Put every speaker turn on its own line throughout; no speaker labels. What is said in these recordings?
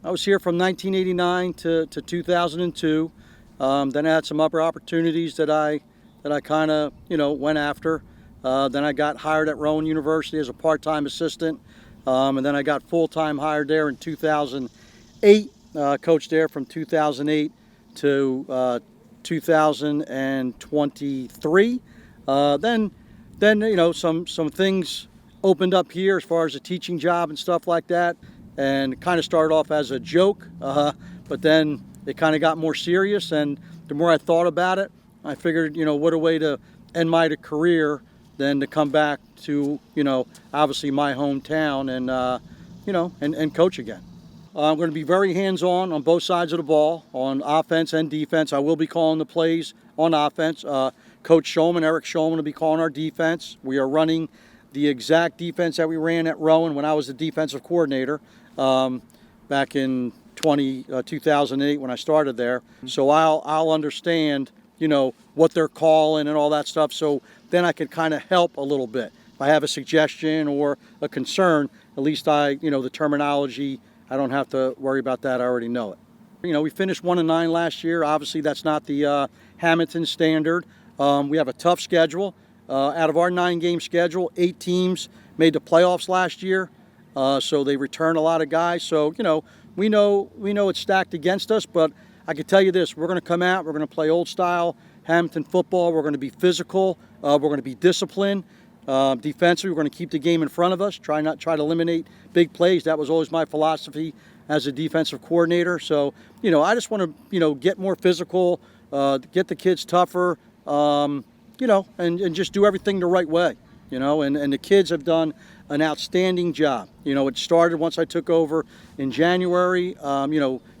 I was here from 1989 to 2002. Then I had some other opportunities that I kind of went after. Then I got hired at Rowan University as a part-time assistant, and then I got full-time hired there in 2008. Coached there from 2008 to 2023. Then some things opened up here as far as a teaching job and stuff like that, and kind of started off as a joke, but then it kind of got more serious, and the more I thought about it, I figured, what a way to end my career than to come back to, obviously my hometown and coach again. I'm going to be very hands-on both sides of the ball, on offense and defense. I will be calling the plays on offense. Coach Shulman, Eric Shulman, will be calling our defense. We are running the exact defense that we ran at Rowan when I was the defensive coordinator back in 2008 when I started there. So I'll understand, what they're calling and all that stuff. So then I can kind of help a little bit. If I have a suggestion or a concern, at least the terminology, I don't have to worry about that. I already know it. We finished 1-9 last year. Obviously, that's not the Hamilton standard. We have a tough schedule. Out of our 9-game schedule, 8 teams made the playoffs last year. So they return a lot of guys. So, we know it's stacked against us, but I can tell you this, we're going to come out, we're going to play old style Hamilton football. We're going to be physical. We're going to be disciplined. Defensively, we're going to keep the game in front of us, try to eliminate big plays. That was always my philosophy as a defensive coordinator. So, I just want to, get more physical, get the kids tougher, and just do everything the right way, and the kids have done an outstanding job. It started once I took over in January,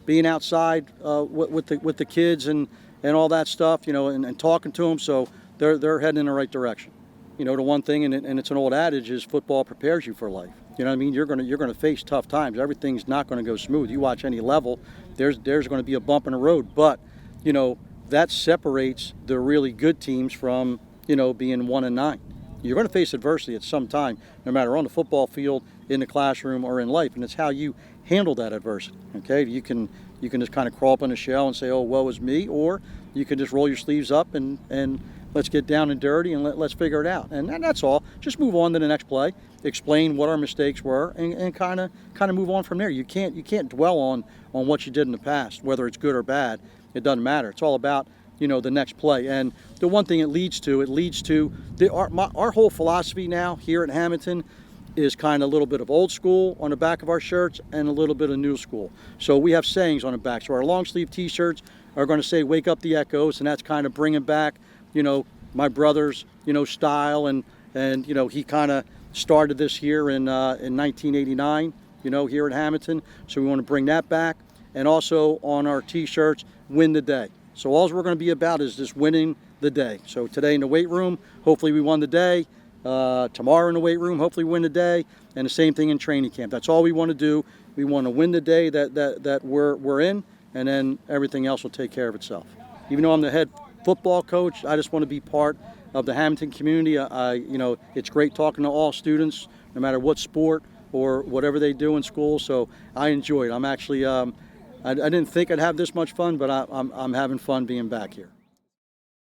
being outside with the kids and all that stuff, and talking to them. So they're heading in the right direction. The one thing, and it's an old adage, is football prepares you for life. You know what I mean? You're gonna face tough times. Everything's not going to go smooth. You watch any level, there's going to be a bump in the road. But that separates the really good teams from being 1-9. You're going to face adversity at some time, no matter on the football field, in the classroom, or in life, and it's how you handle that adversity. Okay, you can just kind of crawl up in a shell and say, "Oh, woe is me," or you can just roll your sleeves up and let's get down and dirty and let's figure it out. And that's all. Just move on to the next play, explain what our mistakes were, and kind of move on from there. You can't dwell on what you did in the past, whether it's good or bad. It doesn't matter. It's all about the next play. And the one thing it leads to our whole philosophy now here at Hamilton is kind of a little bit of old school on the back of our shirts and a little bit of new school. So we have sayings on the back. So our long sleeve T-shirts are going to say "Wake up the Echoes," and that's kind of bringing back my brother's style, and he kind of started this here in 1989 here at Hamilton. So we want to bring that back. And also on our T-shirts, "Win the Day." So all we're going to be about is just winning the day. So today in the weight room, hopefully we won the day. Tomorrow in the weight room, hopefully win the day. And the same thing in training camp. That's all we want to do. We want to win the day that we're in, and then everything else will take care of itself. Even though I'm the head football coach, I just want to be part of the Hamilton community. It's great talking to all students, no matter what sport or whatever they do in school. So I enjoy it. I'm actually I didn't think I'd have this much fun, but I'm having fun being back here.